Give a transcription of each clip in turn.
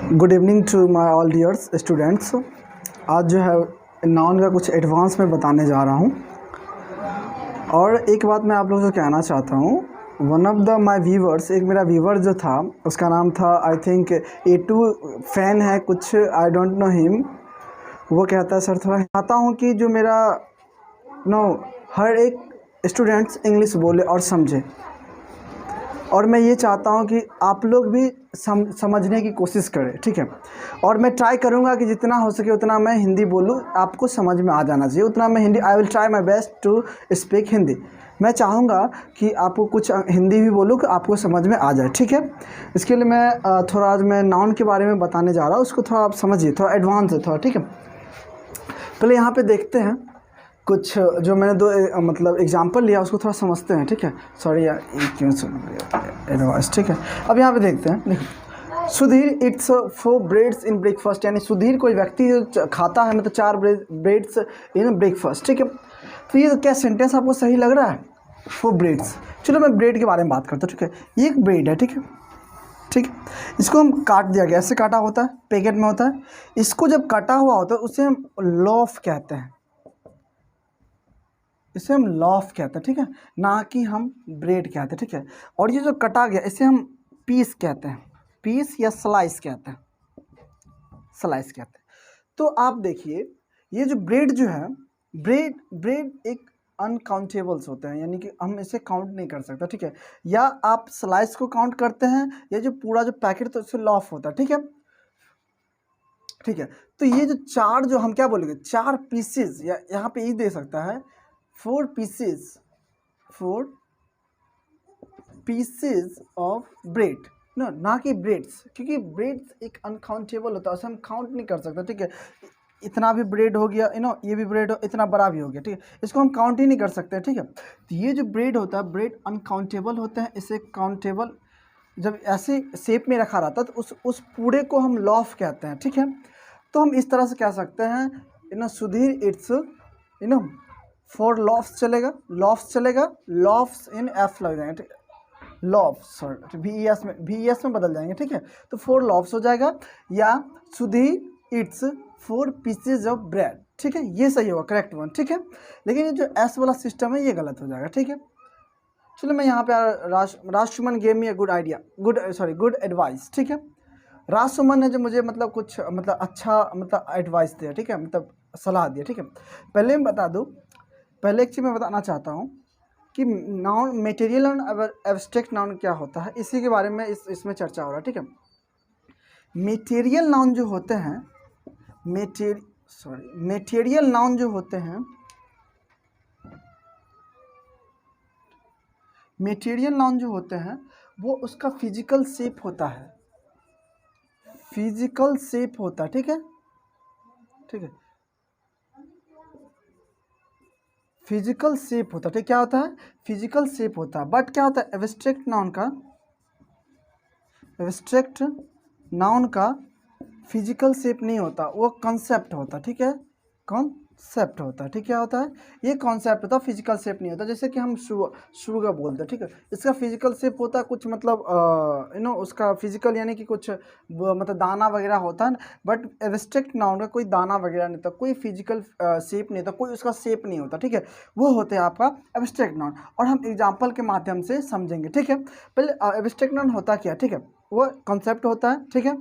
Good evening to my all dears students. आज जो है नाउन का कुछ एडवांस में बताने जा रहा हूँ। और एक बात मैं आप लोगों से कहना चाहता हूँ, one of the my viewers, एक मेरा व्यूवर जो था उसका नाम था आई थिंक A2 फैन है कुछ, आई डोंट नो हिम। वो कहता है सर थोड़ा चाहता हूँ कि जो मेरा हर एक स्टूडेंट्स इंग्लिश बोले और समझे, और मैं ये चाहता हूँ कि आप लोग भी समझने की कोशिश करें, ठीक है। और मैं ट्राई करूँगा कि जितना हो सके उतना मैं हिंदी बोलूँ, आपको समझ में आ जाना चाहिए उतना मैं Hindi, I will try my best to speak Hindi. मैं चाहूँगा कि आपको कुछ हिंदी भी बोलूँ कि आपको समझ में आ जाए, ठीक है। इसके लिए मैं थोड़ा आज मैं नाउन के बारे में बताने जा रहा हूँ, उसको थोड़ा आप समझिए, थोड़ा एडवांस है थोड़ा, ठीक है। पहले यहाँ पे देखते हैं कुछ जो मैंने दो मतलब एग्जांपल लिया, उसको थोड़ा समझते हैं, ठीक है। सॉरी यार, ये क्यों एडवांस, ठीक है। अब यहाँ पे देखते हैं, देखो Sudhir it's 4 breads in breakfast, यानी सुधीर कोई व्यक्ति जो खाता है मतलब 4 ब्रेड्स इन ब्रेकफास्ट, ठीक है। तो ये क्या सेंटेंस आपको सही लग रहा है? 4 ब्रेड्स। चलो मैं ब्रेड के बारे में बात करता हूँ, ठीक है। ये एक ब्रेड है, ठीक है, ठीक है। इसको हम काट दिया गया, ऐसे काटा होता है, पैकेट में होता है। इसको जब काटा हुआ होता है उसे हम लॉफ कहते हैं, इसे हम लॉफ कहते हैं, ठीक है, ना कि हम ब्रेड कहते हैं, ठीक है। और ये जो कटा गया इसे हम पीस कहते हैं, पीस या स्लाइस कहते हैं, स्लाइस कहते हैं। तो आप देखिए ये जो ब्रेड जो है, ब्रेड ब्रेड एक अनकाउंटेबल्स होते हैं, यानी कि हम इसे काउंट नहीं कर सकते, ठीक है। या आप स्लाइस को काउंट करते हैं, या जो पूरा जो पैकेट तो इससे लॉफ होता है, ठीक है, ठीक है। तो ये जो 4 जो हम क्या बोलेंगे 4 पीसेस, या यहाँ पे ये दे सकता है 4 पीसेस, 4 पीसेस ऑफ ब्रेड, ना कि ब्रेड्स, क्योंकि ब्रेड्स एक अनकाउंटेबल होता है, उसे हम काउंट नहीं कर सकते, ठीक है। इतना भी ब्रेड हो गया, ये भी ब्रेड हो, इतना बड़ा भी हो गया, ठीक है, इसको हम काउंट ही नहीं कर सकते, ठीक है। तो ये जो ब्रेड होता है, ब्रेड अनकाउंटेबल होते हैं, इसे काउंटेबल जब ऐसे शेप में रखा रहता है तो उस पूरे को हम लॉफ कहते हैं, ठीक है। तो हम इस तरह से कह सकते हैं, सुधीर इट्स 4 लॉफ्स चलेगा, लॉफ्स चलेगा, लॉफ्स इन एफ लग जाएंगे, ठीक है, लॉफ्स, सॉरी VES में बदल जाएंगे, ठीक है। तो 4 लॉफ्स हो जाएगा, या Sudhir it's 4 pieces of bread, ठीक है, ये सही होगा, करेक्ट वन, ठीक है। लेकिन ये जो एस वाला सिस्टम है ये गलत हो जाएगा, ठीक है। चलो मैं यहाँ पे राजसुमन गेम मी गुड आइडिया, गुड एडवाइस, ठीक है। राजसुमन ने जो मुझे मतलब कुछ मतलब अच्छा मतलब एडवाइस दिया, ठीक है, मतलब सलाह दिया, ठीक है। पहले मैं बता दूँ, पहले एक चीज़ मैं बताना चाहता हूँ कि नाउन, मटेरियल और एब्स्ट्रैक्ट नाउन क्या होता है, इसी के बारे में इसमें चर्चा हो रहा है, ठीक है। मटेरियल नाउन जो होते हैं, मटेरियल नाउन जो होते हैं, मटेरियल नाउन जो होते हैं वो उसका फिजिकल शेप होता है, फिजिकल शेप होता है, ठीक है, ठीक है, फिजिकल शेप होता है, ठीक, क्या होता है, फिजिकल शेप होता है। बट क्या होता है एब्स्ट्रैक्ट नाउन का, एब्स्ट्रैक्ट नाउन का फिजिकल शेप नहीं होता, वो कॉन्सेप्ट होता है, ठीक है, कॉन्सेप्ट होता है, ठीक, क्या होता है, ये कॉन्सेप्ट होता है, फिजिकल शेप नहीं होता। जैसे कि हम शुगर बोलते हैं, ठीक है, इसका फिजिकल शेप होता है कुछ मतलब उसका फिजिकल यानी कि कुछ मतलब दाना वगैरह होता है, बट एब्स्ट्रैक्ट नाउन का कोई दाना वगैरह नहीं होता, कोई फिजिकल शेप नहीं होता, कोई उसका शेप नहीं होता, ठीक है, वो होते हैं आपका एब्स्ट्रैक्ट नाउन। और हम एग्जाम्पल के माध्यम से समझेंगे, ठीक है। पहले एब्स्ट्रैक्ट नाउन होता क्या, ठीक है, वो कॉन्सेप्ट होता है, ठीक है,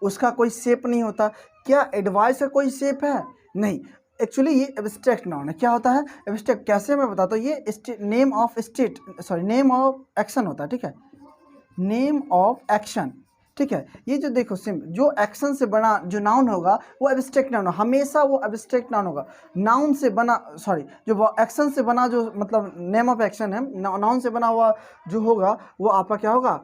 उसका कोई शेप नहीं होता। क्या एडवाइस का कोई शेप है? नहीं, एक्चुअली ये एब्स्ट्रैक्ट नाउन है। क्या होता है एब्स्ट्रैक्ट, कैसे मैं बताता हूँ, ये name of state, sorry name of action होता है, ठीक है, नेम ऑफ एक्शन, ठीक है। ये जो देखो सिम जो एक्शन से बना जो नाउन होगा वो एब्स्ट्रैक्ट नाउन, हमेशा वो एब्स्ट्रैक्ट नाउन होगा। नाउन से बना, सॉरी जो एक्शन से बना जो मतलब नेम ऑफ एक्शन है, नाउन से बना हुआ जो होगा वो आपका क्या होगा,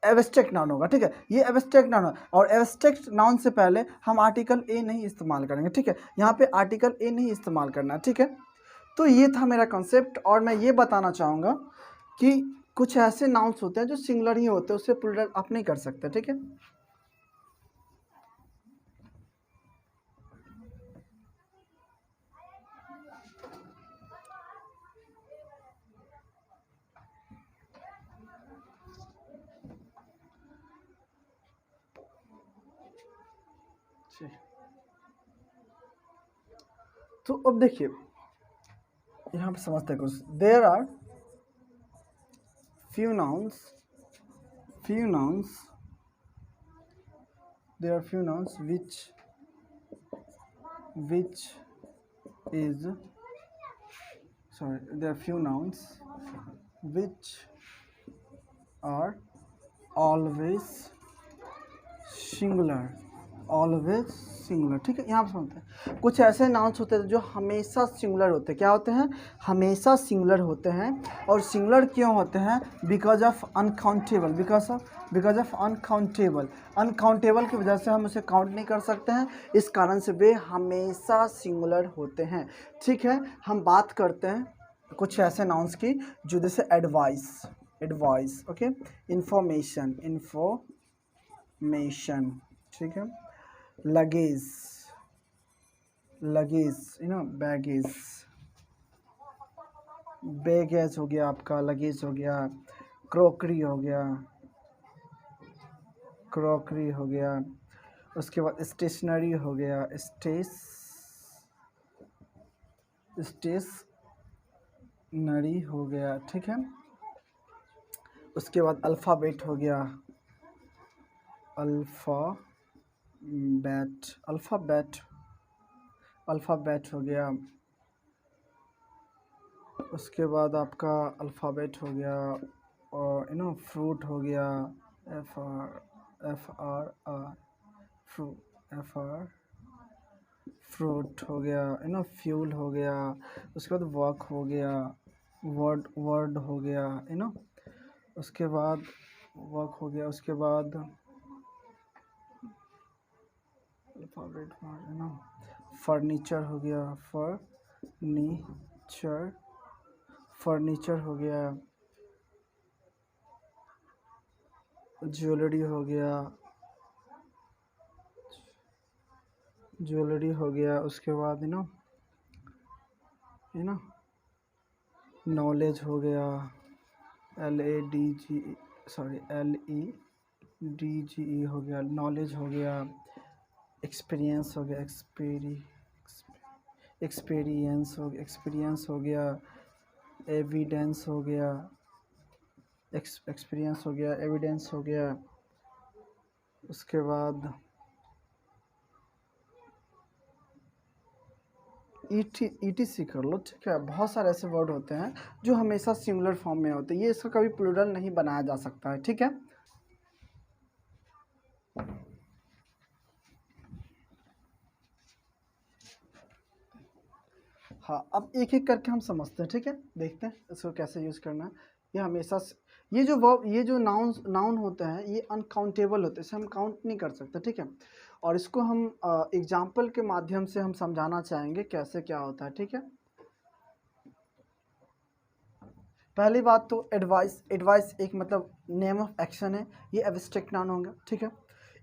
एब्स्ट्रैक्ट नाउन होगा, ठीक है, ये एब्स्ट्रैक्ट नाउन है। और एब्स्ट्रैक्ट नाउन से पहले हम आर्टिकल ए नहीं इस्तेमाल करेंगे, ठीक है, यहाँ पे आर्टिकल ए नहीं इस्तेमाल करना है, ठीक है। तो ये था मेरा कॉन्सेप्ट, और मैं ये बताना चाहूँगा कि कुछ ऐसे नाउन्स होते हैं जो सिंगुलर ही होते हैं, उससे प्लूरल आप नहीं कर सकते, ठीक है। तो अब देखिए यहाँ पे समझते हैं कुछ। There are few nouns there are few nouns which is sorry there are few nouns which are always singular ठीक है। यहाँ पर समझते हैं कुछ ऐसे नाउन्स होते हैं जो हमेशा सिंगुलर होते हैं। क्या होते हैं? हमेशा सिंगुलर होते हैं। और सिंगुलर क्यों होते हैं? Because of uncountable, because of uncountable की वजह से हम उसे काउंट नहीं कर सकते हैं, इस कारण से वे हमेशा सिंगुलर होते हैं। ठीक है, हम बात करते हैं कुछ ऐसे नाउन्स की जो जैसे एडवाइस, ओके, इंफॉर्मेशन, ठीक है, लगेज, बैगेज हो गया आपका, लगेज हो गया, क्रॉकरी हो गया, उसके बाद स्टेशनरी हो गया, स्टेशनरी हो गया, ठीक है। उसके बाद अल्फ़ाबेट हो गया, अल्फ़ाबेट हो गया। उसके बाद आपका अल्फ़ाबेट हो गया और फ्रूट हो गया, फ्रूट हो गया, फ्यूल हो गया। उसके बाद वर्क हो गया, वर्ड हो गया, उसके बाद वर्क हो गया। उसके बाद अल्फ़ाबेट फर्नीचर हो गया, फर्नीचर हो गया, ज्वेलरी हो गया। उसके बाद नॉलेज हो गया, LEDGE हो गया, नॉलेज हो गया। एक्सपीरियंस हो गया, एक्सपीरियंस हो गया। एविडेंस हो गया, एविडेंस हो गया। उसके बाद ETC कर लो, ठीक है। बहुत सारे ऐसे वर्ड होते हैं जो हमेशा सिंगुलर फॉर्म में होते हैं, ये इसका कभी प्लूरल नहीं बनाया जा सकता है, ठीक है। हाँ, अब एक एक करके हम समझते हैं, ठीक है। देखते हैं इसको कैसे यूज़ करना है। ये हमेशा ये जो नाउन होते हैं ये अनकाउंटेबल होते हैं, इसे हम काउंट नहीं कर सकते, ठीक है। और इसको हम एग्जाम्पल के माध्यम से हम समझाना चाहेंगे कैसे क्या होता है, ठीक है। पहली बात तो एडवाइस एक मतलब नेम ऑफ एक्शन है, ये एब्स्ट्रैक्ट नाउन होगा, ठीक है।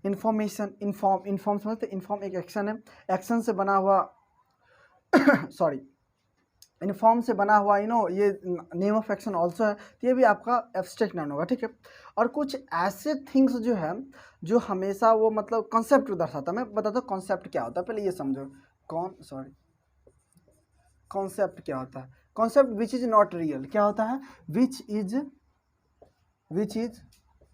इन्फॉर्मेशन, इन्फॉर्म समझते, इन्फॉर्म एक एक्शन है, एक्शन से बना हुआ सॉरी इन्फॉर्म से बना हुआ ये नेम ऑफ एक्शन ऑल्सो है, तो ये भी आपका एब्स्ट्रैक्ट नाउन होगा, ठीक है। और कुछ ऐसे थिंग्स जो है जो हमेशा वो मतलब कॉन्सेप्ट को दर्शाता है। मैं बताता हूँ कॉन्सेप्ट क्या होता है, पहले ये समझो। कॉन्सेप्ट क्या होता है? Concept which is not real, क्या होता है? विच इज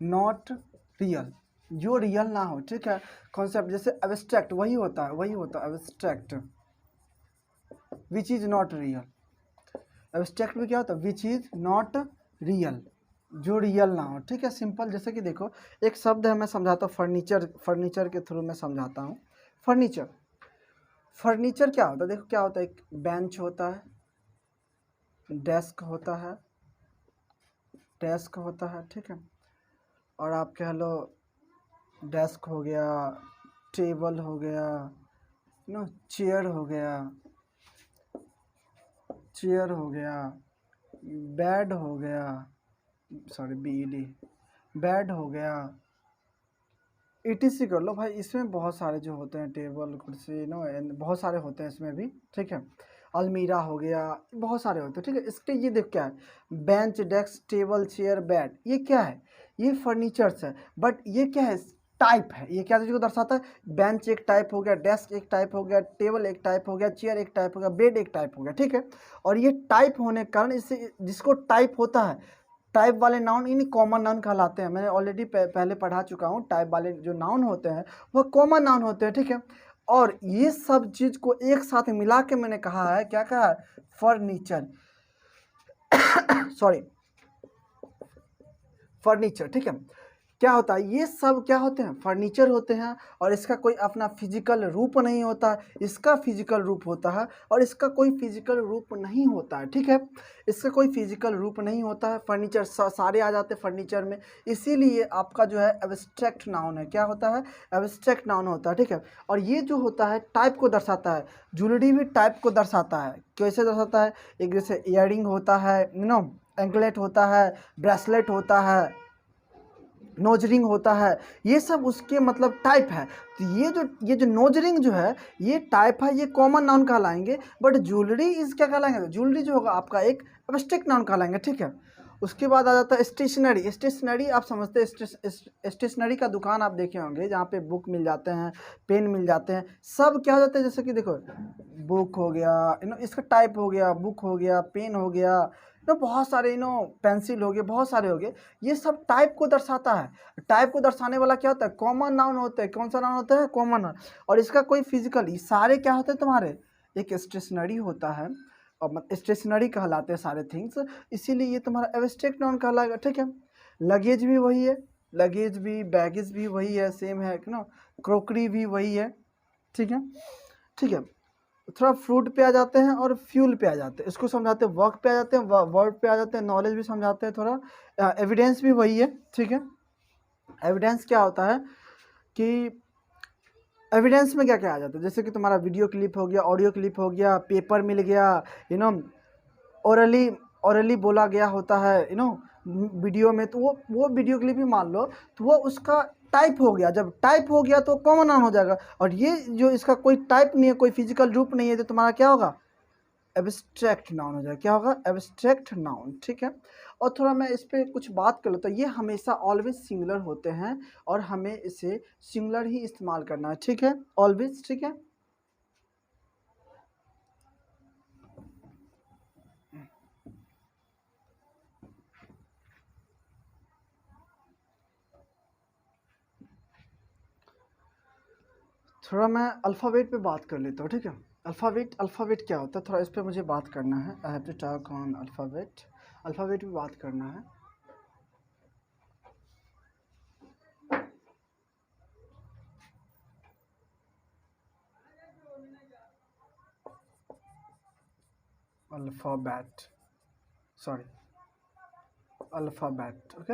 नॉट रियल, जो रियल ना हो, ठीक है। कॉन्सेप्ट जैसे एब्स्ट्रैक्ट वही होता है abstract, which is not real. Abstract में क्या होता है? विच इज़ नॉट रियल, जो रियल ना हो, ठीक है। सिंपल जैसे कि देखो एक शब्द है, मैं समझाता हूँ, फर्नीचर के थ्रू मैं समझाता हूँ। फर्नीचर क्या होता है? देखो क्या होता है, एक बेंच होता है, डेस्क होता है, ठीक है। और आप कह लो डेस्क हो गया, टेबल हो गया, चेयर हो गया, बेड हो गया, बेड हो गया, ETC कर लो भाई। इसमें बहुत सारे जो होते हैं, टेबल, कुर्सी, बहुत सारे होते हैं इसमें भी, ठीक है। अलमीरा हो गया, बहुत सारे होते हैं, ठीक है। इसके ये देख क्या है, bench, desk, table, chair, bed, ये क्या है? ये फर्नीचर्स है। बट ये क्या है? टाइप है। ये क्या चीज़ को दर्शाता है? बेंच एक टाइप हो गया, डेस्क एक टाइप हो गया, टेबल एक टाइप हो गया, चेयर एक टाइप हो गया, बेड एक टाइप हो गया, ठीक है। और ये टाइप होने के कारण इससे जिसको टाइप होता है, टाइप वाले नाउन इन कॉमन नाउन कहलाते हैं। मैंने ऑलरेडी पहले पढ़ा चुका हूँ, टाइप वाले जो नाउन होते हैं वह कॉमन नाउन होते हैं, ठीक है। और ये सब चीज़ को एक साथ मिला के मैंने कहा है, क्या कहा है? फर्नीचर सॉरी, फर्नीचर, ठीक है। क्या होता है? ये सब क्या होते हैं? फर्नीचर होते हैं। और इसका कोई अपना फिजिकल रूप नहीं होता है, इसका फिजिकल रूप होता है और इसका कोई फिजिकल रूप नहीं होता है, ठीक है। इसका कोई फिजिकल रूप नहीं होता है। फर्नीचर सारे आ जाते हैं फर्नीचर में, इसीलिए आपका जो है एब्स्ट्रैक्ट नाउन है। क्या होता है? एब्स्ट्रैक्ट नाउन होता है, ठीक है। और ये जो होता है टाइप को दर्शाता है। ज्वेलरी भी टाइप को दर्शाता है। कैसे दर्शाता है? एक जैसे इयररिंग होता है, एंकलेट होता है, ब्रेसलेट होता है, नोज रिंग होता है, ये सब उसके मतलब टाइप है। तो ये जो नोज रिंग जो है ये टाइप है, ये कॉमन नाउन कहलाएंगे। बट ज्वेलरी इस क्या कहलाएंगे? ज्वेलरी जो होगा आपका एक एब्स्ट्रैक्ट नाउन कहलाएंगे, ठीक है। उसके बाद आ जाता है स्टेशनरी। स्टेशनरी आप समझते हैं, स्टेशनरी का दुकान आप देखे होंगे जहाँ पे बुक मिल जाते हैं, पेन मिल जाते हैं, सब क्या हो जाते हैं, जैसे कि देखो बुक हो गया, इसका टाइप हो गया, बुक हो गया, पेन हो गया, बहुत सारे पेंसिल हो गए, बहुत सारे हो गए। ये सब टाइप को दर्शाता है। टाइप को दर्शाने वाला क्या होता है? कॉमन नाउन होता है। कौन सा नाउन होता है? Common noun. और इसका कोई फिजिकल, ये सारे क्या होते हैं तुम्हारे? एक स्टेशनरी होता है और स्टेशनरी कहलाते हैं सारे थिंग्स, इसीलिए ये तुम्हारा एब्स्ट्रैक्ट नाउन कहलाएगा, ठीक है। लगेज भी वही है, लगेज भी, बैगेज भी वही है, सेम है क्रोकरी भी वही है, ठीक है, ठीक है। थोड़ा फ्रूट पे आ जाते हैं और फ्यूल पे आ जाते हैं, इसको समझाते हैं। वर्क पे आ जाते हैं, वर्ड पे आ जाते हैं, नॉलेज भी समझाते हैं थोड़ा। एविडेंस भी वही है, ठीक है। एविडेंस क्या होता है कि एविडेंस में क्या क्या आ जाता है? जैसे कि तुम्हारा वीडियो क्लिप हो गया, ऑडियो क्लिप हो गया, पेपर मिल गया, ओरली ओरली बोला गया होता है वीडियो में, तो वो वीडियो क्लिप ही मान लो, तो वो उसका टाइप हो गया। जब टाइप हो गया तो कॉमन नाउन हो जाएगा। और ये जो इसका कोई टाइप नहीं है, कोई फिजिकल रूप नहीं है, तो तुम्हारा क्या होगा? एब्स्ट्रैक्ट नाउन हो जाएगा। क्या होगा? एब्स्ट्रैक्ट नाउन, ठीक है। और थोड़ा मैं इस पर कुछ बात कर लेता हूँ। ये हमेशा ऑलवेज सिंगुलर होते हैं और हमें इसे सिंगुलर ही इस्तेमाल करना है, ठीक है, ऑलवेज, ठीक है। थोड़ा मैं अल्फ़ाबेट पे बात कर लेता हूँ, ठीक है। अल्फ़ाबेट क्या होता है, थोड़ा इस पे मुझे बात करना है। I have to talk on alphabet. Alphabet पे बात करना है। Alphabet, sorry, alphabet, okay.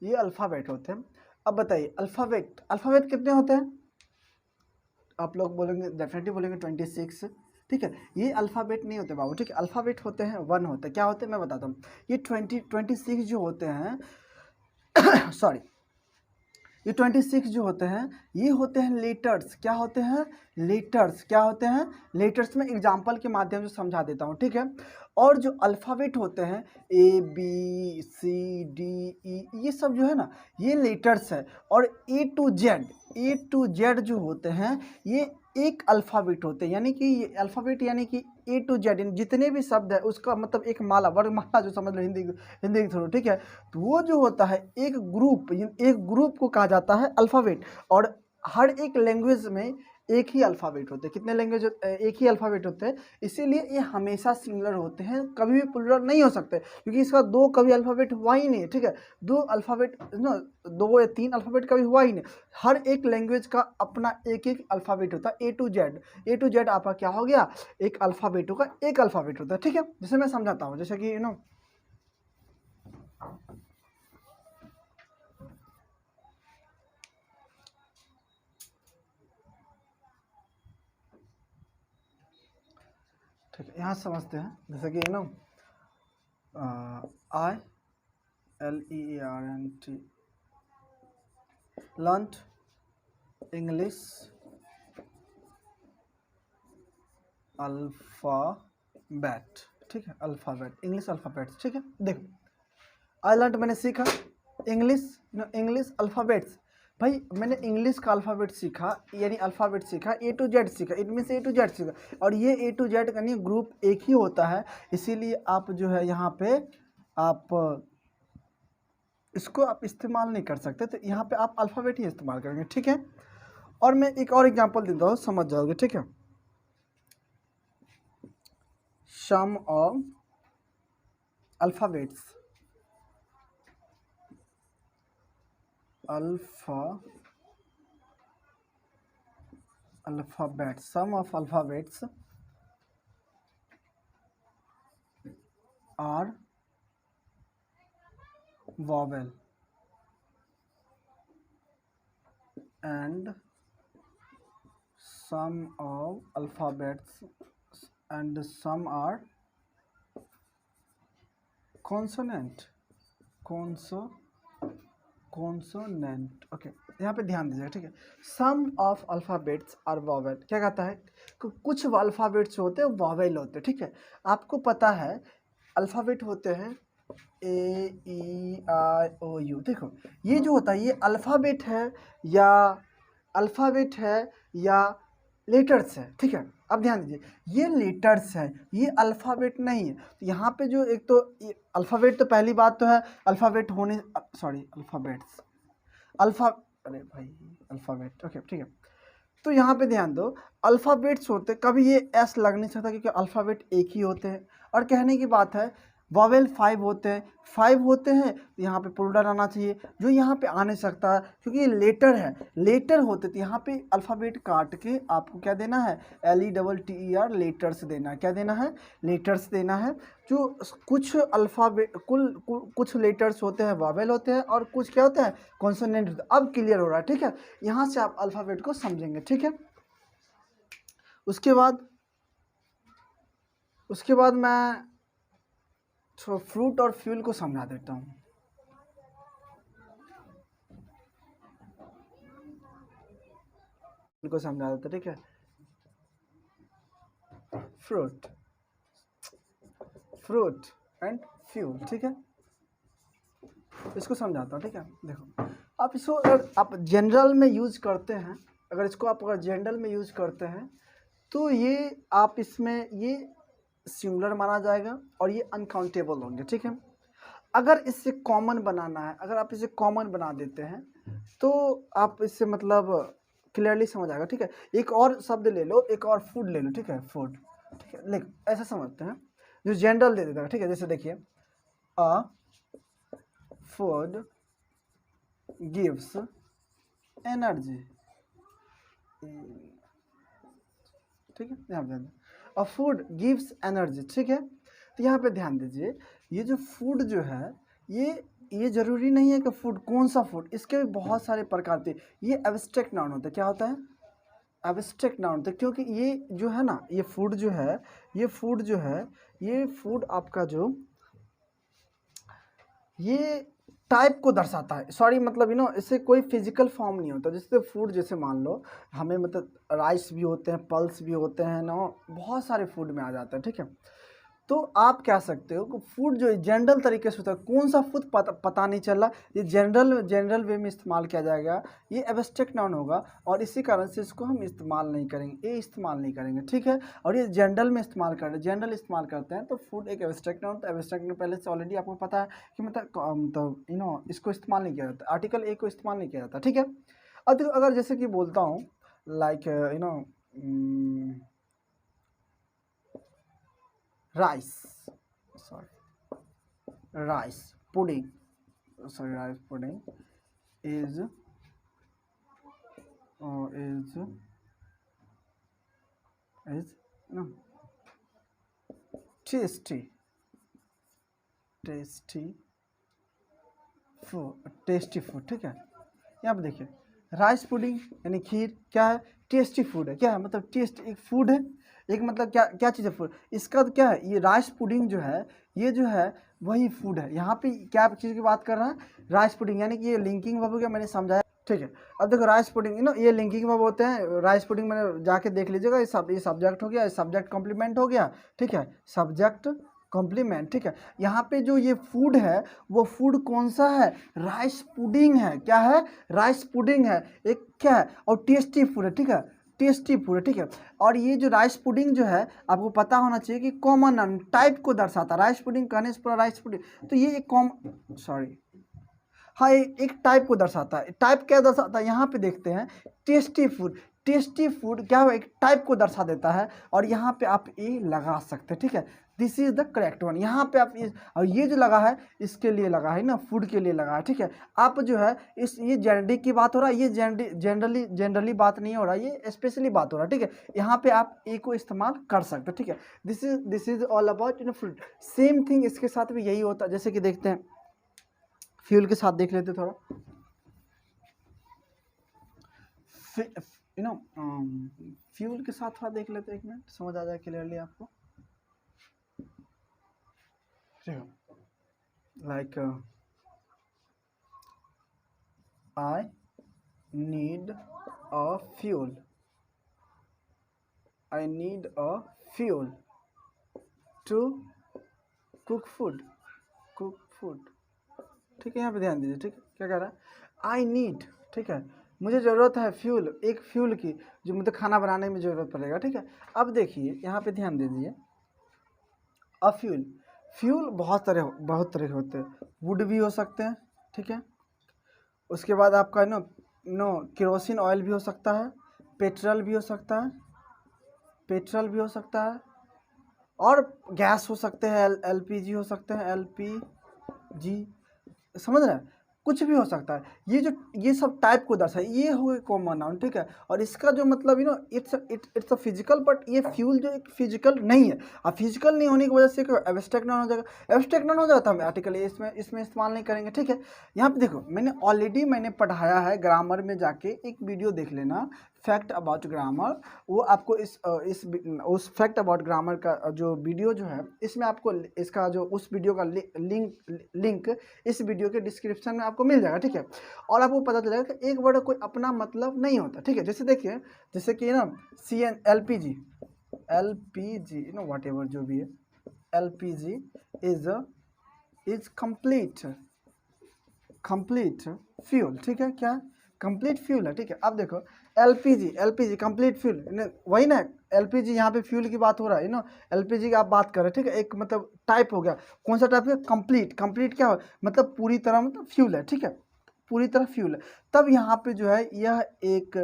ये अल्फ़ाबेट होते हैं। अब बताइए अल्फ़ाबेट कितने होते हैं? आप लोग बोलेंगे, डेफिनेटली बोलेंगे 26, ठीक है। ये अल्फ़ाबेट नहीं होते बाबू, ठीक है। अल्फ़ाबेट होते हैं 1 होते हैं। क्या होते हैं मैं बताता हूँ। ये 26 जो होते हैं सॉरी, ये 26 जो होते हैं ये होते हैं लेटर्स। क्या होते हैं? लेटर्स। क्या होते हैं? लेटर्स में एग्जाम्पल के माध्यम से समझा देता हूँ, ठीक है। और जो अल्फ़ाबेट होते हैं ABCDE, ये सब जो है ना, ये लेटर्स है। और A to Z जो होते हैं ये एक अल्फ़ाबेट होते हैं। यानी कि ये अल्फ़ाबेट यानी कि A to Z जितने भी शब्द है उसका मतलब एक माला, वर्णमाला जो समझ लो हिंदी के थ्रू, ठीक है। तो वो जो होता है एक ग्रुप को कहा जाता है अल्फ़ाबेट। और हर एक लैंग्वेज में एक ही अल्फ़ाबेट होते हैं। कितने लैंग्वेज? एक ही अल्फ़ाबेट होते हैं। इसीलिए ये हमेशा सिंगुलर होते हैं, कभी भी प्लुरल नहीं हो सकते, क्योंकि इसका दो कभी अल्फ़ाबेट हुआ ही नहीं है, ठीक है। दो अल्फ़ाबेट दो या तीन अल्फ़ाबेट कभी हुआ ही नहीं। हर एक लैंग्वेज का अपना एक एक अल्फ़ाबेट होता है। A to Z आपका क्या हो गया? एक अल्फ़ाबेट होगा, एक अल्फ़ाबेट होता है, ठीक है। जैसे मैं समझाता हूँ, जैसे कि ठीक है, यहाँ समझते हैं। जैसे कि ILEARNT, लर्नड इंग्लिश अल्फ़ाबेट, ठीक है। अल्फ़ाबेट, इंग्लिश अल्फ़ाबेट, ठीक है। देखो, आई लर्नड मैंने सीखा इंग्लिश अल्फ़ाबेट्स, भाई मैंने इंग्लिश का अल्फ़ाबेट सीखा, यानी अल्फ़ाबेट सीखा, ए टू जेड सीखा, इनमें से ए टू जेड सीखा, और ये ए टू जेड का नहीं ग्रुप एक ही होता है, इसीलिए आप जो है यहाँ पे आप इसको आप इस्तेमाल नहीं कर सकते, तो यहाँ पे आप अल्फ़ाबेट ही इस्तेमाल करेंगे, ठीक है। और मैं एक और एग्जांपल देता हूँ, समझ जाओगे, ठीक है। Some of alphabets, some of alphabets are vowel and some of alphabets and some are consonant, consonant, okay. यहाँ पे ध्यान दीजिएगा, ठीक है। Some of alphabets are vowel, क्या कहता है कि कुछ अल्फ़ाबेट्स होते हैं वॉवेल होते हैं, ठीक है। आपको पता है अल्फ़ाबेट होते हैं ए ई आई ओ यू, देखो ये जो होता है ये अल्फ़ाबेट है या लेटर्स है, ठीक है। अब ध्यान दीजिए, ये लेटर्स है, ये अल्फ़ाबेट नहीं है। तो यहाँ पे जो एक तो अल्फ़ाबेट, तो पहली बात तो है अल्फ़ाबेट होने, सॉरी अल्फ़ाबेट्स, अरे भाई अल्फ़ाबेट, ओके ठीक है। तो यहाँ पे ध्यान दो, अल्फ़ाबेट्स होते, कभी ये एस लग नहीं सकता क्योंकि अल्फ़ाबेट एक ही होते हैं। और कहने की बात है वॉवेल 5 होते हैं, तो यहाँ पे प्लूरल आना चाहिए, जो यहाँ पे आ नहीं सकता क्योंकि ये लेटर है, लेटर होते, तो यहाँ पे अल्फ़ाबेट काट के आपको क्या देना है, LETTER, लेटर्स देना है। क्या देना है, लेटर्स देना है। जो कुछ अल्फ़ाबेट कुछ लेटर्स होते हैं वॉवेल होते हैं, और कुछ क्या होते हैं, कॉन्सोनेंट होते हैं। अब क्लियर हो रहा है, ठीक है। यहाँ से आप अल्फ़ाबेट को समझेंगे, ठीक है। उसके बाद मैं तो फ्रूट और फ्यूल को समझा देता हूँ। को समझा देता, ठीक है। फ्रूट एंड फ्यूल, ठीक है। इसको समझाता हूँ, ठीक है। देखो आप इसको अगर आप जनरल में यूज करते हैं, अगर जनरल में यूज करते हैं तो ये आप इसमें ये सिंगुलर माना जाएगा और ये अनकाउंटेबल होंगे, ठीक है। अगर इससे कॉमन बनाना है, अगर आप इसे कॉमन बना देते हैं तो आप इससे मतलब क्लियरली समझ आएगा, ठीक है। एक और शब्द ले लो, एक और फूड ले लो, ठीक है, फूड, ठीक है। लेकिन ऐसा समझते हैं जो जनरल दे देता है, ठीक है। जैसे देखिए अ फूड गिव्स एनर्जी, ठीक है। यहाँ पे अ फूड गिव्स एनर्जी, ठीक है। तो यहाँ पे ध्यान दीजिए, ये जो फूड जो है ये ज़रूरी नहीं है कि फूड कौन सा फूड, इसके भी बहुत सारे प्रकार थे। ये एब्स्ट्रैक्ट नाउन होता है, क्या होता है, एब्स्ट्रैक्ट नाउन होता है, क्योंकि ये जो है ना, ये फूड जो है ये फूड आपका जो ये टाइप को दर्शाता है, सॉरी मतलब इससे कोई फिजिकल फॉर्म नहीं होता। जैसे फूड, जैसे मान लो हमें मतलब राइस भी होते हैं, पल्स भी होते हैं ना, बहुत सारे फूड में आ जाता है, ठीक है। तो आप कह सकते हो कि फूड जो जनरल तरीके से होता है, कौन सा फूड पता नहीं चला, ये जनरल वे में इस्तेमाल किया जाएगा, ये एब्स्ट्रैक्ट नाउन होगा, और इसी कारण से इसको हम इस्तेमाल नहीं करेंगे, ये इस्तेमाल नहीं करेंगे, ठीक है। और ये जनरल में इस्तेमाल कर रहे हैं, जनरल इस्तेमाल करते हैं, तो फूड एक एब्स्ट्रैक्ट नाउन, तो एब्स्ट्रैक्ट नाउन पहले से ऑलरेडी आपको पता है कि मतलब इसको इस्तेमाल नहीं किया जाता, आर्टिकल ए को इस्तेमाल नहीं किया जाता, ठीक है। अब अगर जैसे कि बोलता हूँ like rice pudding is no tasty food, ठीक है। यहाँ पे देखिए राइस पुडिंग यानी खीर क्या है, टेस्टी फूड है, क्या है, मतलब टेस्ट एक फूड है, एक मतलब क्या चीज़ है, फूड। इसका तो क्या है, ये राइस पुडिंग जो है, ये जो है वही फूड है। यहाँ पे क्या चीज़ की बात कर रहा है, राइस पुडिंग, यानी कि ये लिंकिंग वर्ब हो गया, मैंने समझाया, ठीक है। अब देखो राइस पुडिंग ये लिंकिंग वर्ब होते हैं। राइस पुडिंग मैंने जाके देख लीजिएगा, ये सब्जेक्ट हो गया, सब्जेक्ट कॉम्प्लीमेंट हो गया, ठीक है, सब्जेक्ट कॉम्प्लीमेंट, ठीक है। यहाँ पे जो ये फूड है वो फूड कौन सा है, राइस पुडिंग है। क्या है, राइस पुडिंग है, एक क्या है, और टेस्टी फूड है, ठीक है, टेस्टी फूड है, ठीक है। और ये जो राइस पुडिंग जो है आपको पता होना चाहिए कि कॉमन टाइप को दर्शाता है। राइस पुडिंग कहने से पूरा राइस पुडिंग, तो ये एक सॉरी, हाँ, ये एक टाइप को दर्शाता है। टाइप क्या दर्शाता है, यहाँ पे देखते हैं, टेस्टी फूड। टेस्टी फूड क्या है, एक टाइप को दर्शा देता है, और यहाँ पे आप ए लगा सकते हैं, ठीक है। This is the correct one. यहाँ पे आप और ये जो लगा है इसके लिए लगा है ना, फूड के लिए लगा है, ठीक है। आप जो है ये जेंडरी की बात हो रहा है, ये जनरली बात नहीं हो रहा है, ये स्पेशली बात हो रहा है, ठीक है। यहाँ पे आप ए को इस्तेमाल कर सकते हैं, ठीक है। This is all about food. Same thing इसके साथ भी यही होता है, जैसे कि देखते हैं फ्यूल के साथ देख लेते थोड़ा, फ्यूल के साथ थोड़ा देख लेते, एक मिनट, समझ आ जाए क्लियरली आपको। Like I need a fuel, I need a fuel to cook food, ठीक है। यहाँ पे ध्यान दीजिए, ठीक है, क्या कह रहा है, आई नीड, ठीक है, मुझे ज़रूरत है फ्यूल, एक फ्यूल की, जो मुझे खाना बनाने में ज़रूरत पड़ेगा, ठीक है। अब देखिए यहाँ पे ध्यान दे दीजिए, अ फ्यूल, फ्यूल बहुत तरह के होते हैं। वुड भी हो सकते हैं, ठीक है। उसके बाद आपका केरोसिन ऑयल भी हो सकता है, पेट्रोल भी हो सकता है, और गैस हो सकते हैं, एलपीजी हो सकते हैं, एलपीजी, समझ रहे हैं, कुछ भी हो सकता है। ये सब टाइप को दर्शाए, ये हो गए कॉमन नाउन, ठीक है। और इसका जो मतलब इट्स अ फिजिकल, बट ये फ्यूल जो एक फिजिकल नहीं है। अब फिजिकल नहीं होने की वजह से एब्स्ट्रैक्ट नाउन हो जाएगा। एब्स्ट्रैक्ट नाउन हो जाता है आर्टिकल, इसमें इस्तेमाल नहीं करेंगे, ठीक है। यहाँ पे देखो, मैंने पढ़ाया है ग्रामर में, जाके एक वीडियो देख लेना, फैक्ट अबाउट ग्रामर। वो आपको उस फैक्ट अबाउट ग्रामर का जो वीडियो जो है, इसमें आपको इसका जो उस वीडियो का लिंक इस वीडियो के डिस्क्रिप्शन में आपको मिल जाएगा, ठीक है। और आपको पता चलेगा कि एक वर्ड कोई अपना मतलब नहीं होता, ठीक है। जैसे देखिए, जैसे कि ना एलपीजी वाट एवर जो भी है, एलपीजी इज कंप्लीट फ्यूल, ठीक है। क्या कंप्लीट फ्यूल है, ठीक है। अब देखो एलपीजी कंप्लीट फ्यूल, वही ना, एलपीजी यहाँ पे फ्यूल की बात हो रहा है, एलपीजी की आप बात कर रहे हैं, ठीक है। एक मतलब टाइप हो गया, कौन सा टाइप है, कंप्लीट क्या हो, मतलब पूरी तरह, मतलब फ्यूल है, ठीक है, पूरी तरह फ्यूल है। तब यहाँ पे जो है यह एक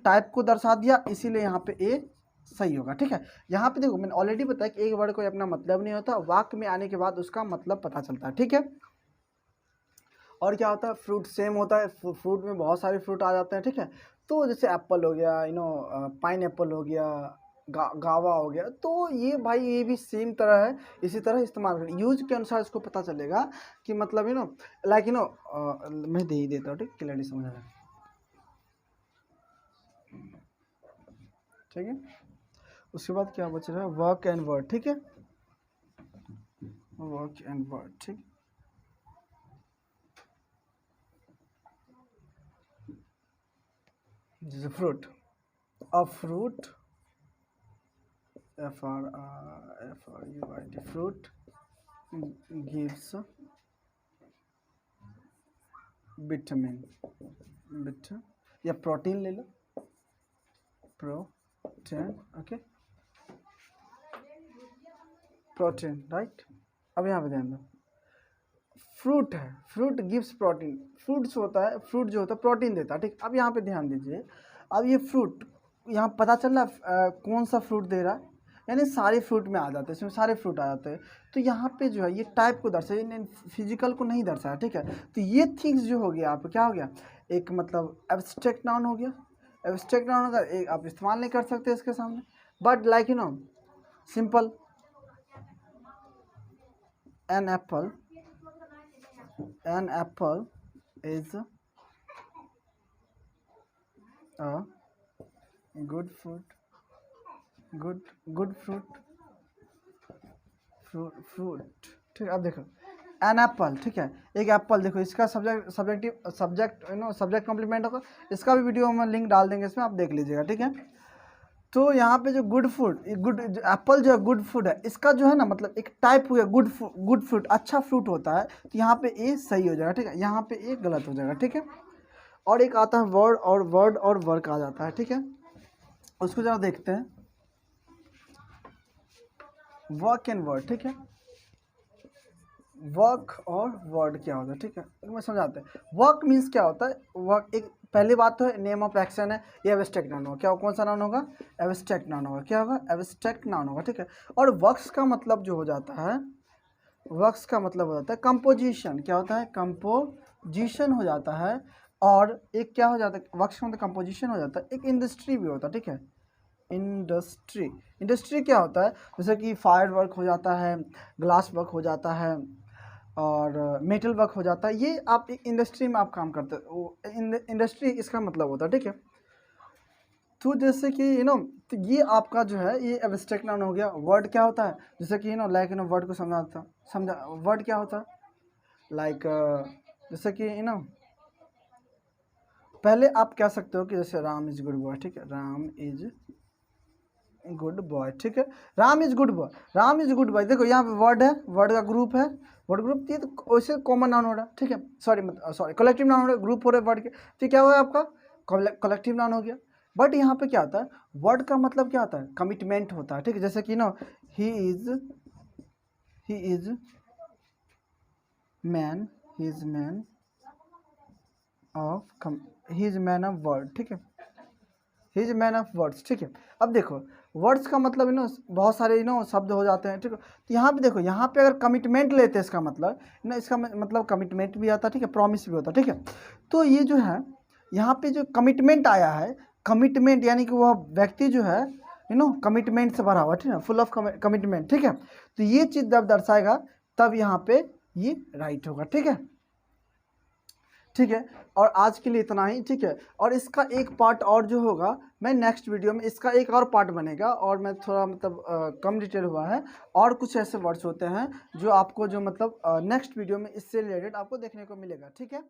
टाइप को दर्शा दिया, इसीलिए यहाँ पे ए सही होगा, ठीक है। यहाँ पे देखो, मैंने ऑलरेडी बताया कि एक वर्ड कोई अपना मतलब नहीं होता, वाक्य में आने के बाद उसका मतलब पता चलता है, ठीक है। और क्या होता है, फ्रूट सेम होता है, फ्रूट में बहुत सारे फ्रूट आ जाते हैं, ठीक है। तो जैसे एप्पल हो गया, पाइन एप्पल हो गया, गावा हो गया, तो ये भाई ये भी सेम तरह है, इसी तरह इस्तेमाल करें, यूज के अनुसार इसको पता चलेगा कि मतलब लाइक मैं दे ही देता हूँ, ठीक, क्लियरली समझ आ रहा है, ठीक है। उसके बाद क्या बच रहा है, वर्क एंड वर्ड, ठीक है, वर्क एंड वर्ड, ठीक। जैसे fruit, a fruit, FRUIT, fruit gives vitamin, या प्रोटीन ले लो, प्रोटीन, ओके, प्रोटीन, राइट। अब यहाँ पे ध्यान दो, फ्रूट है, फ्रूट गिव्स प्रोटीन, फ्रूट जो होता है प्रोटीन देता है, ठीक। अब यहाँ पे ध्यान दीजिए, अब ये फ्रूट, यहाँ पता चल रहा कौन सा फ्रूट दे रहा है, यानी सारे फ्रूट में आ जाते हैं, इसमें सारे फ्रूट आ जाते हैं। तो यहाँ पे जो है ये टाइप को दर्शाया, फिजिकल को नहीं दर्शाया, ठीक है। तो ये थिंग्स जो हो गया, आप क्या हो गया, एक मतलब एब्स्ट्रैक्ट नाउन हो गया। एब्स्ट्रैक्ट नाउन अगर एक आप इस्तेमाल नहीं कर सकते इसके सामने, but like simple, an apple is a good fruit, good fruit, ठीक है। अब देखो एन एप्पल, ठीक है, एक एप्पल, देखो इसका सब्जेक्ट कॉम्प्लीमेंट होगा, इसका भी वीडियो हम लिंक डाल देंगे इसमें, आप देख लीजिएगा, ठीक है। तो यहाँ पे जो गुड फूड, गुड एप्पल जो है गुड फूड है, इसका जो है ना मतलब एक टाइप हुआ गुड फ्रूट, अच्छा फ्रूट होता है, तो यहाँ पे ए सही हो जाएगा, ठीक है, यहाँ पे ए गलत हो जाएगा, ठीक है। और एक आता है वर्ड और वर्क आ जाता है, ठीक है, उसको जरा देखते हैं, वर्क एंड वर्ड, ठीक है, वर्क और वर्ड क्या होता है, ठीक है, मैं समझाते हैं। वर्क मीन्स क्या होता है, वर्क एक पहली बात तो है नेम ऑफ एक्शन है, ये एब्स्ट्रैक्ट नाउन होगा, क्या कौन सा नाउन होगा, एब्स्ट्रैक्ट नाउन होगा, क्या होगा, एब्स्ट्रैक्ट नाउन होगा, ठीक है। और वर्क्स का मतलब जो हो जाता है, वर्क्स का मतलब हो जाता है कंपोजिशन, क्या होता है, कंपोजिशन हो जाता है। और एक क्या हो जाता है, वर्क्स का मतलब कंपोजिशन हो जाता है, एक इंडस्ट्री भी होता है, ठीक है, इंडस्ट्री क्या होता है, जैसे कि फायर वर्क हो जाता है, ग्लास वर्क हो जाता है, और मेटल वर्क हो जाता है, ये आप इंडस्ट्री में आप काम करते हो, इंडस्ट्री इसका मतलब होता है, ठीक है। तो जैसे कि तो ये आपका जो है ये एब्स्ट्रैक्ट नाउन हो गया। वर्ड क्या होता है, जैसे कि लाइक वर्ड को समझा वर्ड क्या होता है, लाइक जैसे कि पहले आप कह सकते हो कि जैसे राम इज गुड बॉय, ठीक है, राम इज गुड बॉय, ठीक है, Ram is good boy, Ram is good boy. देखो यहाँ पे वर्ड है, वर्ड का ग्रुप है, वर्ड ग्रुप, ये तो वैसे कॉमन नाउन हो रहा है, ठीक है, सॉरी कलेक्टिव नाउन हो रहा है, ग्रुप हो रहा है वर्ड के, तो क्या हुआ आपका कलेक्टिव नाउन हो गया। बट यहाँ पे क्या होता है, वर्ड का मतलब क्या होता है, कमिटमेंट होता है, ठीक है, जैसे कि he is man, he is man of word, ठीक है, he is man of words, ठीक है। अब देखो वर्ड्स का मतलब बहुत सारे शब्द हो जाते हैं, ठीक है, तो यहाँ पे देखो, यहाँ पे अगर कमिटमेंट लेते हैं इसका मतलब इसका मतलब कमिटमेंट भी आता है, ठीक है, प्रॉमिस भी होता है, ठीक है। तो ये जो है यहाँ पे जो कमिटमेंट आया है, कमिटमेंट यानी कि वह व्यक्ति जो है कमिटमेंट से भरा हुआ, ठीक है, फुल ऑफ कमिटमेंट, ठीक है, तो ये चीज़ जब दर्शाएगा तब यहाँ पे ये राइट होगा, ठीक है, ठीक है। और आज के लिए इतना ही, ठीक है, और इसका एक पार्ट और जो होगा मैं नेक्स्ट वीडियो में, इसका एक और पार्ट बनेगा, और मैं थोड़ा मतलब कम डिटेल हुआ है, और कुछ ऐसे वर्ड्स होते हैं जो आपको जो मतलब नेक्स्ट वीडियो में इससे रिलेटेड आपको देखने को मिलेगा, ठीक है।